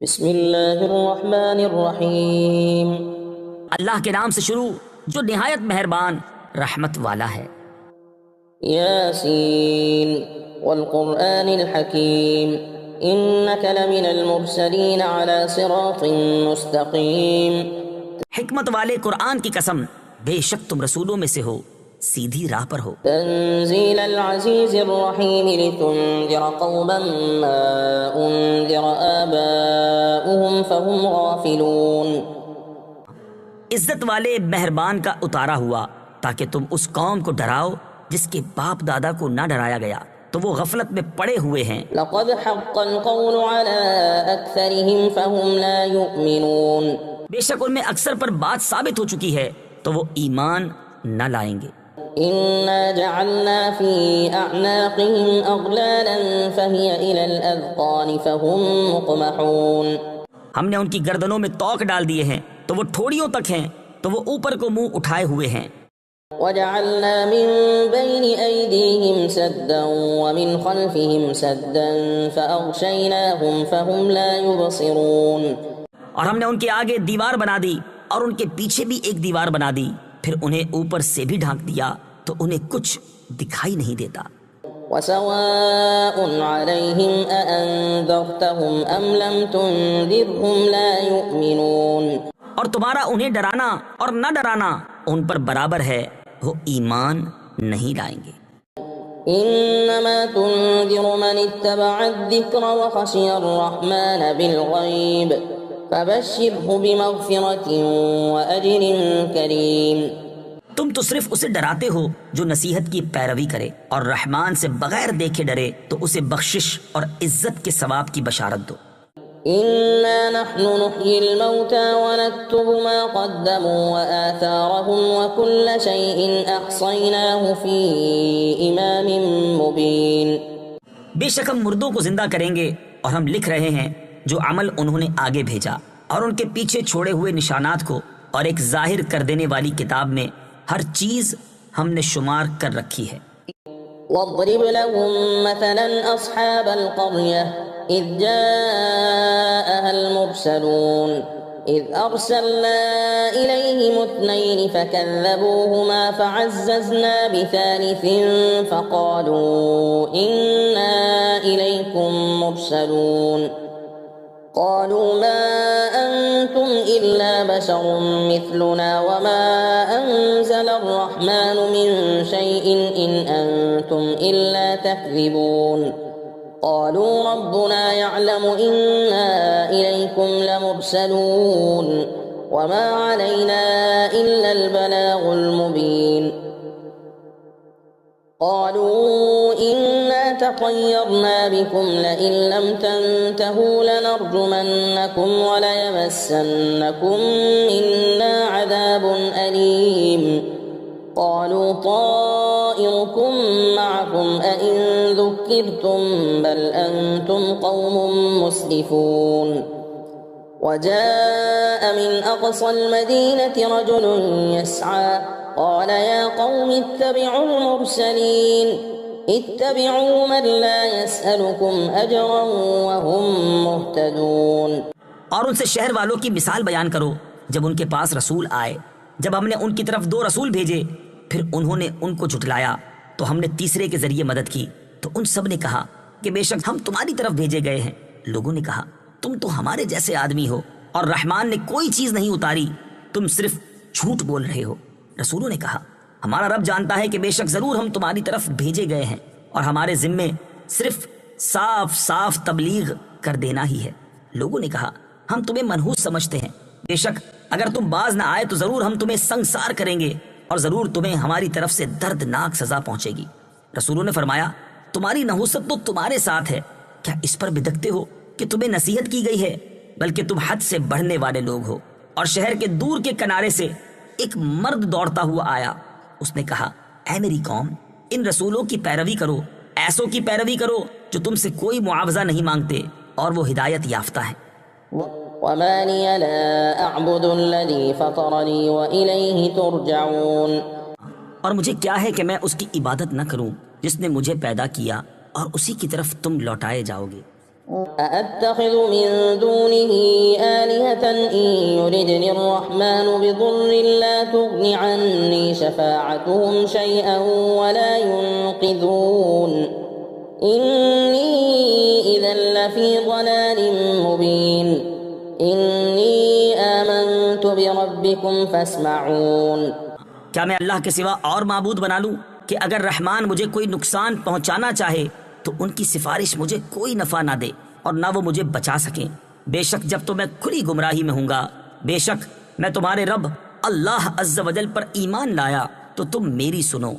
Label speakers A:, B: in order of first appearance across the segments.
A: بسم اللہ الرحمن الرحیم۔
B: اللہ کے نام سے شروع جو نہایت مہربان رحمت والا ہے۔
A: یاسین والقرآن الحکیم انک لمن المرسلین علی صراط مستقیم۔
B: حکمت والے قرآن کی قسم، بے شک تم رسولوں میں سے ہو، سیدھی راہ پر ہو۔
A: تنزیل العزیز الرحیم لتنذر قوما ما انذر آباؤهم فهم غافلون۔
B: عزت والے مہربان کا اتارا ہوا تاکہ تم اس قوم کو ڈراؤ جس کے باپ دادا کو نہ ڈرایا گیا تو وہ غفلت میں پڑے ہوئے ہیں۔
A: لقد حق القول على اکثرهم فهم لا يؤمنون۔
B: بے شک ان میں اکثر پر بات ثابت ہو چکی ہے تو وہ ایمان نہ لائیں گے۔
A: إنا جعلنا في أعناقهم أغلالا فهي إلى الأذقان فهم مقمحون۔
B: ہم نے ان کی گردنوں میں توق ڈال دیے ہیں تو وہ ٹھوڑیوں تک ہیں تو وہ اوپر کو منہ اٹھائے ہوئے ہیں۔
A: وجعلنا من بين أيديهم سدا ومن خلفهم سدا فأغشيناهم فهم لا يبصرون۔
B: اور ہم نے ان کے آگے دیوار بنا دی اور ان کے پیچھے بھی ایک دیوار بنا دی، پھر انہیں اوپر سے بھی ڈھانک دیا تو انہیں کچھ دکھائی نہیں دیتا۔
A: وسواء عليهم أأنذرتهم أم لم تنذرهم لا يؤمنون۔
B: اور تمہارا انہیں ڈرانا اور نہ ڈرانا ان پر برابر ہے، وہ ایمان نہیں لائیں گے۔
A: انما تنذر من اتبع الذکر وخشی الرحمن بالغیب فبشره بمغفرة واجر کریم۔
B: تم تو صرف اسے ڈراتے ہو جو نصیحت کی پیروی کرے اور رحمان سے بغیر دیکھے ڈرے تو اسے بخشش اور عزت کے ثواب کی بشارت دو۔
A: انا نحن نحيي الموتى ونكتب ما قدموا وآثارهم وكل شيء احصيناه في امام مبين۔
B: بے شک ہم مردوں کو زندہ کریں گے اور ہم لکھ رہے ہیں جو عمل انہوں نے آگے بھیجا اور ان کے پیچھے چھوڑے ہوئے نشانات کو، اور ایک ظاہر کر دینے والی کتاب میں ہر چیز ہم نے شمار کر رکھی ہے۔
A: واضرب لهم مثلا اصحاب القرية اذ جاءها المرسلون اذ ارسلنا اليهم اثنين فكذبوهما فعززنا بثالث فقالوا انا اليكم مرسلون قالوا ما أنتم إلا بشر مثلنا وما أنزل الرحمن من شيء إن أنتم إلا تكذبون قالوا ربنا يعلم إنا إليكم لمرسلون وما علينا إلا البلاغ المبين قالوا إنا تطيرنا بكم لئن لم تنتهوا لنرجمنكم وليمسنكم منا عذاب أليم قالوا طائركم معكم أئن ذكرتم بل أنتم قوم مسرفون وجاء من أقصى المدينة رجل يسعى قال يا قوم اتبعوا المرسلين اتبعوا من لا يسألكم أجرا وهم مهتدون۔
B: اور ان سے شہر والوں کی مثال بیان کرو جب ان کے پاس رسول آئے، جب ہم نے ان کی طرف 2 رسول بھیجے پھر انہوں نے ان کو جھٹلایا تو ہم نے تیسرے کے ذریعے مدد کی تو ان سب نے کہا کہ بے شک ہم تمہاری طرف بھیجے گئے ہیں۔ لوگوں نے کہا تم تو ہمارے جیسے آدمی ہو اور رحمان نے کوئی چیز نہیں اتاری، تم صرف جھوٹ بول رہے ہو۔ رسولوں نے کہا ہمارا رب جانتا ہے کہ بے شک ضرور ہم تمہاری طرف بھیجے گئے ہیں اور ہمارے ذمے صرف صاف صاف تبلیغ کر دینا ہی ہے۔ لوگوں نے کہا ہم تمہیں منحوس سمجھتے ہیں، بے شک اگر تم باز نہ آئے تو ضرور ہم تمہیں سنگسار کریں گے اور ضرور تمہیں ہماری طرف سے دردناک سزا پہنچے گی۔ رسولوں نے فرمایا تمہاری نحوست تو تمہارے ساتھ ہے، کیا اس پر بدکتے ہو کہ تمہیں نصیحت کی گئی ہے؟ بلکہ تم حد سے بڑھنے والے لوگ ہو۔ اور شہر کے دور کے کنارے سے ایک مرد دوڑتا ہوا آیا، اس نے کہا اے میری قوم، ان رسولوں کی پیروی کرو، ایسوں کی پیروی کرو جو تم سے کوئی معاوضہ نہیں مانگتے اور وہ ہدایت یافتہ ہیں۔
A: وما لي لا أعبد الذي فطرني وإليه ترجعون۔
B: اور مجھے کیا ہے کہ میں اس کی عبادت نہ کروں جس نے مجھے پیدا کیا اور اسی کی طرف تم لوٹائے جاؤ گے۔
A: أأتخذ من دونه آلهة إن يردني الرحمن بضر لا تغن عني شفاعتهم شيئا ولا ينقذون إني إذا لفي ضلال مبين إني آمنت بربكم فاسمعون.
B: کیا میں اللہ کے سوا اور معبود بنا لوں کہ اگر رحمان مجھے کوئی نقصان پہنچانا چاہے تو ان کی سفارش مجھے کوئی نفع نہ دے اور نہ وہ مجھے بچا سکیں؟ بے شک جب تو میں کھلی گمراہی میں ہوں گا. بے شک میں تمہارے رب اللہ عز و جل پر ایمان لایا تو تم میری سنو.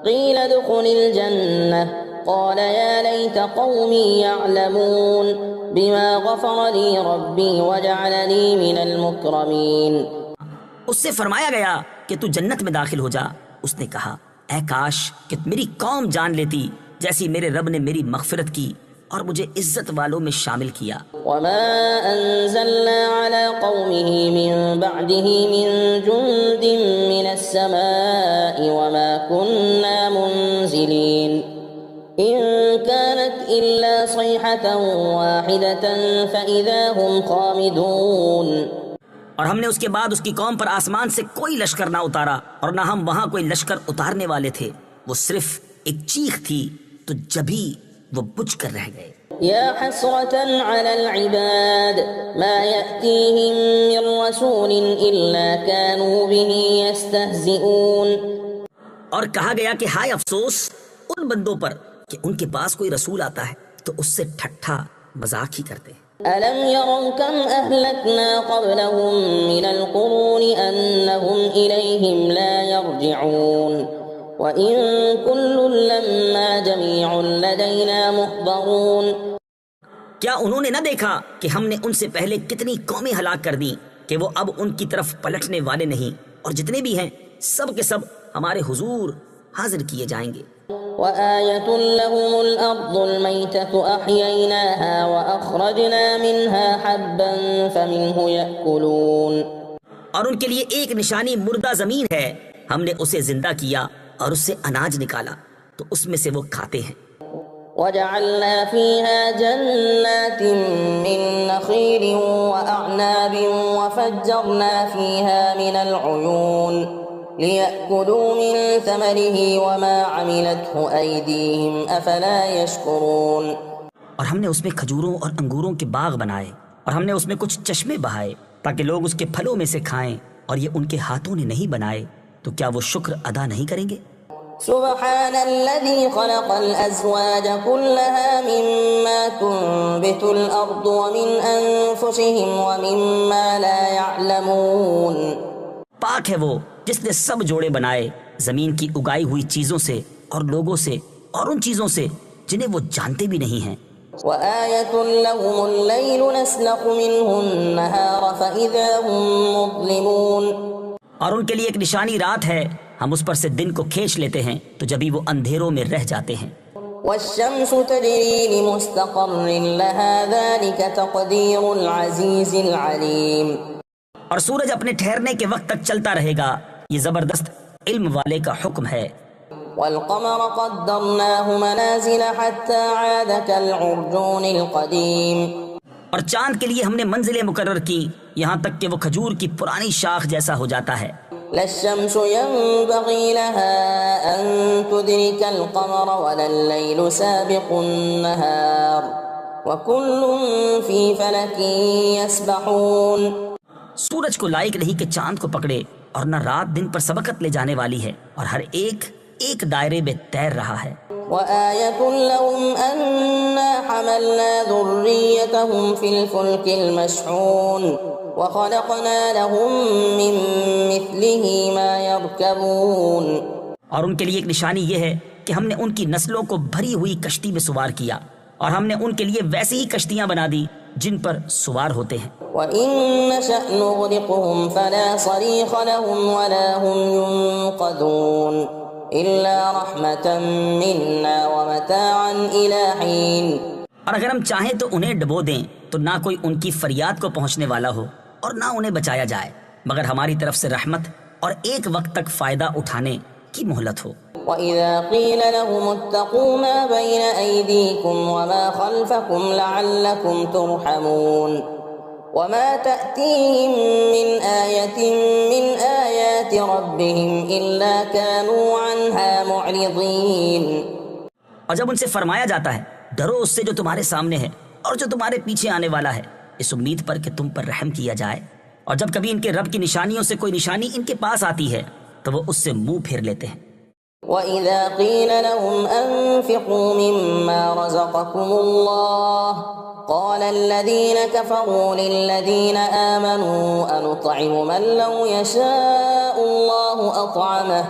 A: قیل ادخل الجنہ قال یا لیت قومی یعلمون بما غفر لی ربی وجعلنی من المکرمین.
B: اس سے فرمایا گیا کہ تو جنت میں داخل ہو جا. اس نے کہا اے کاش کہ میری قوم جان لیتی جیسی میرے رب نے میری مغفرت کی اور مجھے عزت والوں میں شامل کیا.
A: وما انزلنا على قومه من بعده من جند من السماء وما كنا منزلين إن كانت إلا صيحة واحدة فإذا هم خامدون.
B: اور ہم نے اس کے بعد اس کی قوم پر آسمان سے کوئی لشکر نہ اتارا اور نہ ہم وہاں کوئی لشکر اتارنے والے تھے. وہ صرف ایک چیخ تھی تو جبھی وہ بجھ کر رہ گئے.
A: یا حسرة على العباد ما يأتيهم من رسول إلا كانوا به يستهزئون.
B: اور کہا گیا کہ ہائے افسوس ان بندوں پر کہ ان کے پاس کوئی رسول آتا ہے تو اس سے ٹھٹھا مذاق ہی کرتے ہیں.
A: ألم يروا كم أهلكنا قبلهم من القرون أنهم إليهم لا يرجعون وإن كل لما جميع لدينا محضرون.
B: کیا انہوں نے نہ دیکھا کہ ہم نے ان سے پہلے کتنی قومیں ہلاک کر دیں کہ وہ اب ان کی طرف پلٹنے والے نہیں، اور جتنے بھی ہیں سب کے سب ہمارے حضور حاضر کیے جائیں گے.
A: وآية لهم الأرض الميتة أحييناها وأخرجنا منها حبا فمنه يأكلون.
B: اور ان کے لیے ایک نشانی مردہ زمین ہے، ہم نے اسے زندہ کیا اور اس سے اناج نکالا تو اس میں سے وہ کھاتے ہیں.
A: وجعلنا فيها جنات من نخيل وأعناب وفجرنا فيها من العيون لِيَأْكُلُوا مِن ثَمَرِهِ وَمَا عَمِلَتْهُ أَيْدِيهِمْ أَفَلَا يَشْكُرُونَ.
B: اور ہم نے اس میں کھجوروں اور انگوروں کے باغ بنائے اور ہم نے اس میں کچھ چشمے بہائے تاکہ لوگ اس کے پھلوں میں سے کھائیں، اور یہ ان کے ہاتھوں نے نہیں بنائے تو کیا وہ شکر ادا نہیں کریں گے؟
A: سبحان الذي خلق الأزواج كلها مما تنبت الأرض ومن أنفسهم ومما لا يعلمون.
B: پاک ہے وہ جس نے سب جوڑے بنائے زمین کی اگائی ہوئی چیزوں سے اور لوگوں سے اور ان چیزوں سے جنہیں وہ جانتے بھی نہیں ہیں.
A: وآية لهم الليل نسلخ منه النهار فإذا هم مظلمون.
B: اور ان کے لیے ایک نشانی رات ہے، ہم اس پر سے دن کو کھینچ لیتے ہیں تو جبھی وہ اندھیروں میں رہ جاتے ہیں.
A: والشمس تجري لمستقر لها ذلك تقدير العزيز العليم.
B: اور سورج اپنے ٹھہرنے کے وقت تک چلتا رہے گا، یہ زبردست علم والے کا حکم ہے.
A: والقمر قدرناه منازل حتى عاد كالعرجون القديم.
B: اور چاند کے لیے ہم نے منزلیں مقرر کی یہاں تک کہ وہ کھجور کی پرانی شاخ جیسا ہو جاتا ہے.
A: لا الشمس ينبغي لها أن تدرك القمر ولا الليل سابق النهار وكل في فلك يسبحون.
B: سورج کو لائق نہیں کہ چاند کو پکڑے، اور نہ رات دن پر سبقت لے جانے والی ہے، اور ہر ایک ایک دائرے میں تیر رہا ہے.
A: وآية لهم أنا حملنا ذريتهم في الفلك المشحون وخلقنا لهم من مثله ما يركبون.
B: اور ان کے لیے ایک نشانی یہ ہے کہ ہم نے ان کی نسلوں کو بھری ہوئی کشتی میں سوار کیا، اور ہم نے ان کے لیے ویسی ہی کشتیاں بنا دی جن پر سوار ہوتے ہیں.
A: وَإِن نَّشَأْ نُغْرِقْهُمْ فَلَا صَرِيخَ لَهُمْ وَلَا هُمْ يُنقَذُونَ إِلَّا رَحْمَةً مِّنَّا وَمَتَاعًا إِلَىٰ حِينٍ.
B: اور اگر ہم چاہیں تو انہیں ڈبو دیں تو نہ کوئی ان کی فریاد کو پہنچنے والا ہو اور نہ انہیں بچایا جائے، مگر ہماری طرف سے رحمت اور ایک وقت تک فائدہ اٹھانے کی مہلت ہو۔
A: وَإِذَا قِيلَ لَهُمُ اتَّقُوا مَا بَيْنَ أَيْدِيكُمْ وَمَا خَلْفَكُمْ لَعَلَّكُمْ تُرْحَمُونَ وَمَا تَأْتِيهِمْ مِنْ آيَةٍ مِنْ آيَاتِ رَبِّهِمْ إِلَّا كَانُوا عَنْهَا مُعْرِضِينَ۔
B: اور جب ان سے فرمایا جاتا ہے ڈرو اس سے جو تمہارے سامنے ہے اور جو تمہارے پیچھے آنے والا ہے، اس امید پر کہ تم پر رحم کیا جائے، اور جب کبھی ان کے رب کی نشانیوں سے کوئی نشانی ان کے پاس آتی ہے تو وہ اس سے منہ پھیر لیتے ہیں۔
A: وَإِذَا قِيلَ لَهُمْ أَنفِقُوا مِمَّا رَزَقَكُمُ اللَّهُ قَالَ الَّذِينَ كَفَرُوا لِلَّذِينَ آمَنُوا أَنُطْعِمُ مَن لَّوْ يَشَاءُ اللَّهُ أَطْعَمَهُ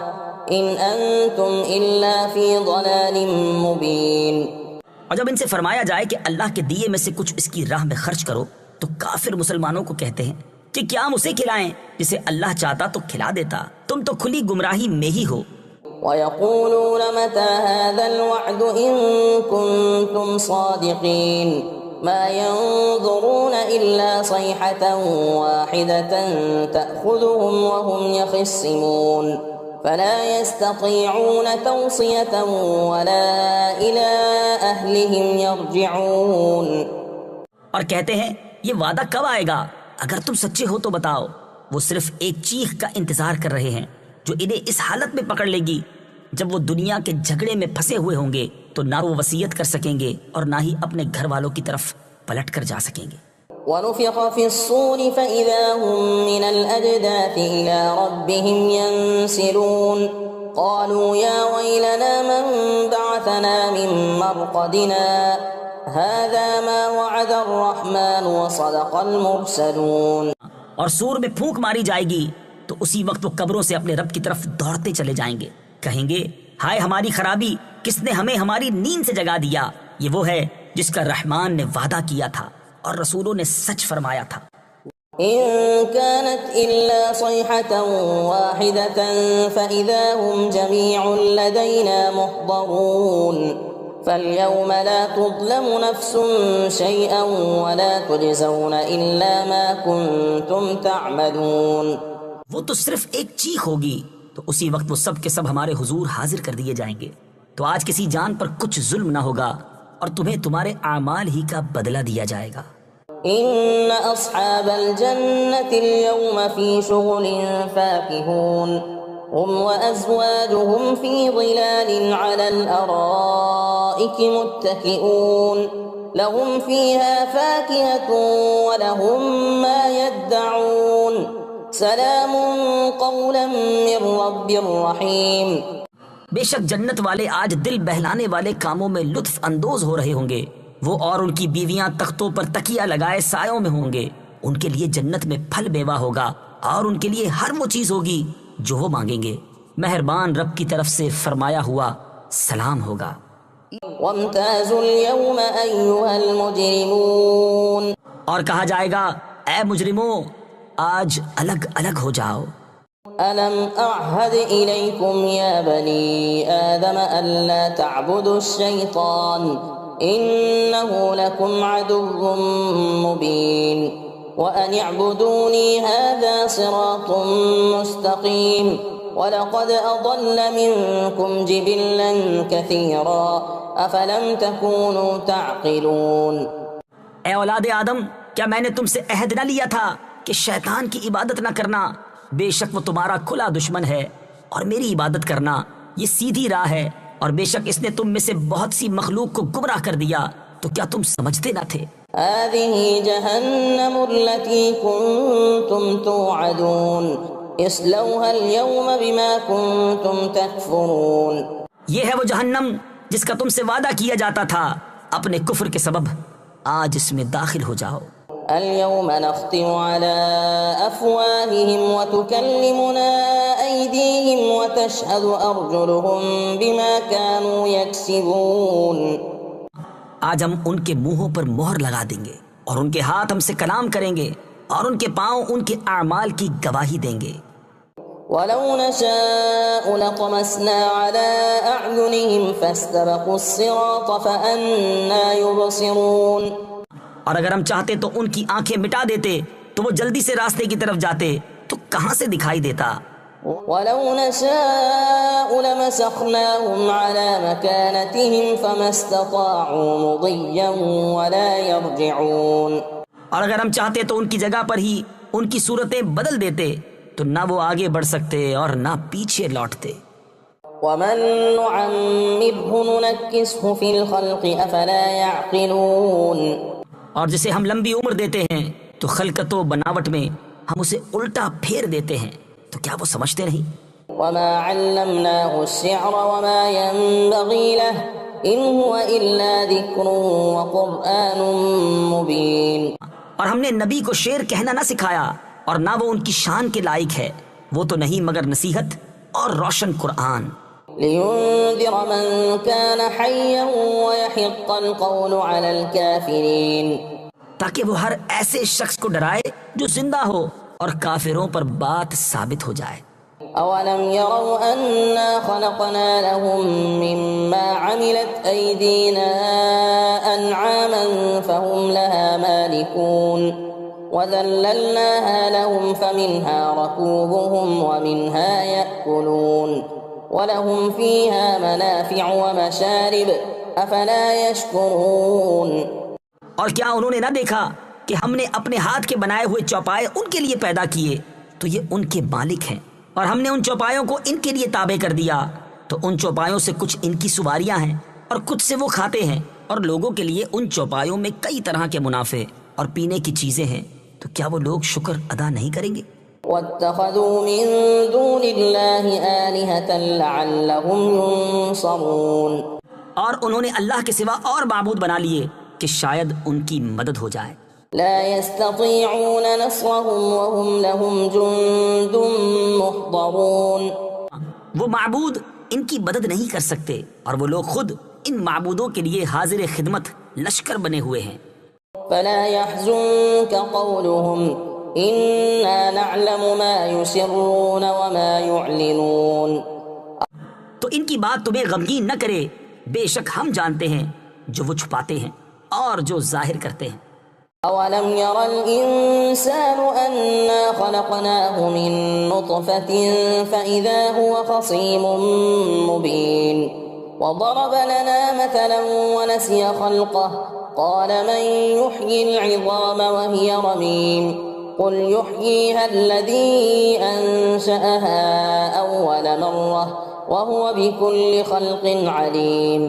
A: إِنْ أَنتُمْ إِلَّا فِي ضَلَالٍ مُّبِينٍ۔
B: اور جب ان سے فرمایا جائے کہ اللہ کے دیے میں سے کچھ اس کی راہ میں خرچ کرو تو کافر مسلمانوں کو کہتے ہیں کہ کیا ہم اسے کھلائیں جسے اللہ چاہتا تو کھلا دیتا، تم تو کھلی گمراہی میں ہی ہو۔
A: وَيَقُولُونَ مَتَى هَذَا الْوَعْدُ إِن كُنتُمْ صَادِقِينَ مَا يَنظُرُونَ إِلَّا صَيْحَةً وَاحِدَةً تَأْخُذُهُمْ وَهُمْ يَخِصِّمُونَ فَلَا يَسْتَطِيعُونَ تَوْصِيَةً وَلَا إِلَىٰ أَهْلِهِمْ يَرْجِعُونَ۔
B: اور کہتے ہیں یہ وعدہ کب آئے گا؟ اگر تم سچے ہو تو بتاؤ۔ وہ صرف ایک چیخ کا انتظار کر رہے ہیں جو انہیں اس حالت میں پکڑ لے گی جب وہ دنیا کے جھگڑے میں پھنسے ہوئے ہوں گے تو نہ وہ وصیت کر سکیں گے اور نہ ہی اپنے گھر والوں کی طرف پلٹ کر جا سکیں گے۔
A: وَنُفِخَ فِي الصُّورِ فَإِذَا هُم مِّنَ الْأَجْدَاثِ إِلَىٰ رَبِّهِمْ يَنسِلُونَ قَالُوا يَا وَيْلَنَا مَن بَعَثَنَا مِن مَّرْقَدِنَا هَٰذَا مَا وَعَدَ الرَّحْمَٰنُ وَصَدَقَ الْمُرْسَلُونَ۔
B: اور سور میں پھونک ماری جائے گی تو اسی وقت وہ قبروں سے اپنے رب کی طرف دوڑتے چلے جائیں گے، کہیں گے ہائے ہماری خرابی، کس نے ہمیں ہماری نیند سے جگا دیا؟ یہ وہ ہے جس کا رحمان نے وعدہ کیا تھا اور رسولوں نے سچ فرمایا تھا۔
A: إن كانت إلا صيحة واحدة فإذا هم جميع لدينا محضرون فاليوم لا تظلم نفس شيئا ولا تجزون إلا ما كنتم تعملون۔
B: وہ تو صرف ایک چیخ ہوگی تو اسی وقت وہ سب کے سب ہمارے حضور حاضر کر دیے جائیں گے، تو آج کسی جان پر کچھ ظلم نہ ہوگا اور تمہیں تمہارے اعمال ہی کا بدلہ دیا جائے گا۔
A: إن أصحاب الجنة اليوم في شغل فاكهون هم وأزواجهم في ظلال على الأرائك متكئون لهم فيها فاكهة ولهم ما يدعون سلام قولا من رب رحيم۔
B: بے شک جنت والے آج دل بہلانے والے کاموں میں لطف اندوز ہو رہے ہوں گے، وہ اور ان کی بیویاں تختوں پر تکیہ لگائے سایوں میں ہوں گے، ان کے لیے جنت میں پھل میوہ ہوگا اور ان کے لیے ہر وہ چیز ہوگی جو وہ مانگیں گے، مہربان رب کی طرف سے فرمایا ہوا سلام ہوگا۔
A: وامتازوا اليوم أيها المجرمون۔
B: اور کہا جائے گا اے مجرموں آج الگ الگ ہو جاؤ۔
A: ألم أعهد إليكم يا بني آدم ألا تعبدوا الشيطان إنه لكم عدو مبين وأن اعبدوني هذا صراط مستقيم وَلَقَدْ أَضَلَّ مِنكُمْ جِبِلًّا كَثِيرًا أَفَلَمْ تَكُونُوا تَعْقِلُونَ۔
B: اے اولاد آدم، کیا میں نے تم سے عہد نہ لیا تھا کہ شیطان کی عبادت نہ کرنا؟ بے شک وہ تمہارا کھلا دشمن ہے، اور میری عبادت کرنا یہ سیدھی راہ ہے، اور بے شک اس نے تم میں سے بہت سی مخلوق کو گمراہ کر دیا، تو کیا تم سمجھتے نہ تھے؟
A: هذه جهنم التي كنتم توعدون اصلوها اليوم بما كنتم تكفرون۔
B: یہ ہے وہ جہنم جس کا تم سے وعدہ کیا جاتا تھا، اپنے کفر کے سبب آج اس میں داخل ہو جاؤ۔
A: اليوم نختم على أفواههم وتكلمنا أيديهم وتشهد أرجلهم بما كانوا يكسبون۔
B: آج ہم ان کے منہوں پر مہر لگا دیں گے اور ان کے ہاتھ ہم سے کلام کریں گے اور ان کے پاؤں ان کے اعمال کی گواہی دیں گے۔
A: وَلَوْ نَشَاءُ لَطَمَسْنَا عَلَىٰ أَعْيُنِهِمْ فَاسْتَبَقُوا الصِّرَاطَ فَأَنَّىٰ يُبْصِرُونَ۔
B: اور اگر ہم چاہتے تو ان کی آنکھیں مٹا دیتے تو وہ جلدی سے راستے کی طرف جاتے، تو کہاں سے دکھائی دیتا؟
A: ولو نشاء لمسخناهم على مكانتهم فما استطاعوا مضيا ولا يرجعون.
B: اور اگر ہم چاہتے تو ان کی جگہ پر ہی ان کی صورتیں بدل دیتے تو نہ وہ آگے بڑھ سکتے اور نہ پیچھے لوٹتے.
A: ومن نعمره ننكسه في الخلق افلا يعقلون.
B: اور جسے ہم لمبی عمر دیتے ہیں تو خلقت و بناوٹ میں ہم اسے الٹا پھیر دیتے ہیں تو کیا وہ سمجھتے نہیں؟
A: وما علمناه الشعر وما ينبغي له ان هو الا ذكر وقرآن مبين.
B: اور ہم نے نبی کو شعر کہنا نہ سکھایا اور نہ وہ ان کی شان کے لائق ہے، وہ تو نہیں مگر نصیحت اور روشن قرآن.
A: لينذر من كان حيا ويحق القول على الكافرين.
B: تاکہ وہ ہر ایسے شخص کو ڈرائے جو زندہ ہو اور کافروں پر بات ثابت ہو جائے.
A: اولم يروا انا خلقنا لهم مما عملت ايدينا انعاما فهم لها مالكون وذللناها لهم فمنها ركوبهم ومنها يأكلون وَلَهُمْ فِيهَا مَنَافِعُ وَمَشَارِبُ أَفَلَا يَشْكُرُونَ.
B: اور کیا انہوں نے نہ دیکھا کہ ہم نے اپنے ہاتھ کے بنائے ہوئے چوپائے ان کے لیے پیدا کیے تو یہ ان کے مالک ہیں، اور ہم نے ان چوپایوں کو ان کے لیے تابع کر دیا تو ان چوپایوں سے کچھ ان کی سواریاں ہیں اور کچھ سے وہ کھاتے ہیں، اور لوگوں کے لیے ان چوپایوں میں کئی طرح کے منافع اور پینے کی چیزیں ہیں، تو کیا وہ لوگ شکر ادا نہیں کریں گے؟
A: وَاتَّخَذُوا مِن دُونِ اللَّهِ آلِهَةً لَعَلَّهُمْ يُنصَرُونَ.
B: اور انہوں نے اللہ کے سوا اور معبود بنا لیے کہ شاید ان کی مدد ہو جائے.
A: لا يستطيعون نصرهم وهم لهم جند محضرون.
B: وہ معبود ان کی مدد نہیں کر سکتے اور وہ لوگ خود ان معبودوں کے لیے حاضر خدمت لشکر بنے ہوئے ہیں.
A: فلا يحزنك قولهم إنا نعلم ما يسرون وما يعلنون.
B: تو ان کی بات تمہیں غمگین نہ کرے، بے شک ہم جانتے ہیں جو وہ چھپاتے ہیں اور جو ظاہر کرتے ہیں.
A: أولم ير الإنسان أنا خلقناه من نطفة فإذا هو خصيم مبين. وضرب لنا مثلا ونسي خلقه قال من يحيي العظام وهي رميم قل يحييها الذي أنشأها أول مرة وهو بكل خلق عليم.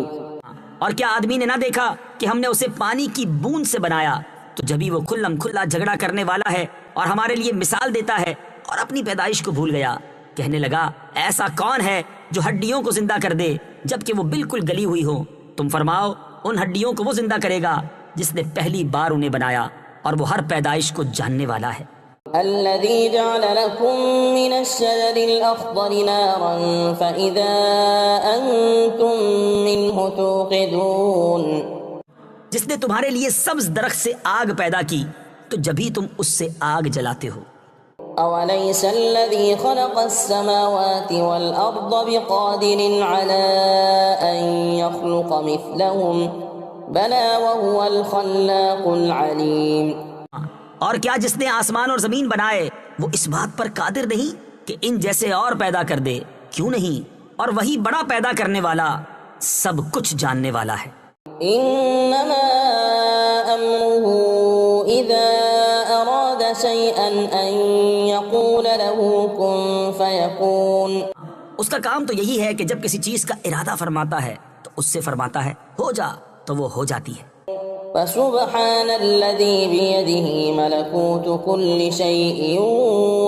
B: اور کیا آدمی نے نہ دیکھا کہ ہم نے اسے پانی کی بوند سے بنایا تو جبھی وہ کھلم کھلا جھگڑا کرنے والا ہے اور ہمارے لیے مثال دیتا ہے، اور اپنی پیدائش کو بھول گیا، کہنے لگا ایسا کون ہے جو ہڈیوں کو زندہ کر دے جبکہ وہ بالکل گلی ہوئی ہو؟ تم فرماؤ ان ہڈیوں کو وہ زندہ کرے گا جس نے پہلی بار انہیں بنایا، اور وہ ہر پیدائش کو جاننے والا ہے.
A: الذي جعل لكم من الشجر الأخضر نارا فإذا أنتم منه توقدون.
B: جس نے تمہارے لیے سبز درخت سے آگ پیدا کی تو جبھی تم اس سے آگ جلاتے ہو.
A: أوليس الذي خلق السماوات والأرض بقادر على أن يخلق مثلهم بلى وهو الخلاق العليم.
B: اور کیا جس نے آسمان اور زمین بنائے وہ اس بات پر قادر نہیں کہ ان جیسے اور پیدا کر دے؟ کیوں نہیں، اور وہی بڑا پیدا کرنے والا سب کچھ جاننے والا ہے.
A: انما امره اذا اراد شيئا ان يقول له كن فيكون.
B: اس کا کام تو یہی ہے کہ جب کسی چیز کا ارادہ فرماتا ہے تو اس سے فرماتا ہے ہو جا تو وہ ہو جاتی ہے.
A: فسبحان الذي بيده ملكوت كل شيء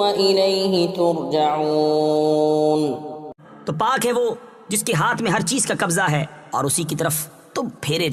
A: وإليه ترجعون.
B: تو پاک ہے وہ جس کے ہاتھ میں ہر چیز کا قبضہ ہے اور اسی کی طرف تم پھیرے جاؤ.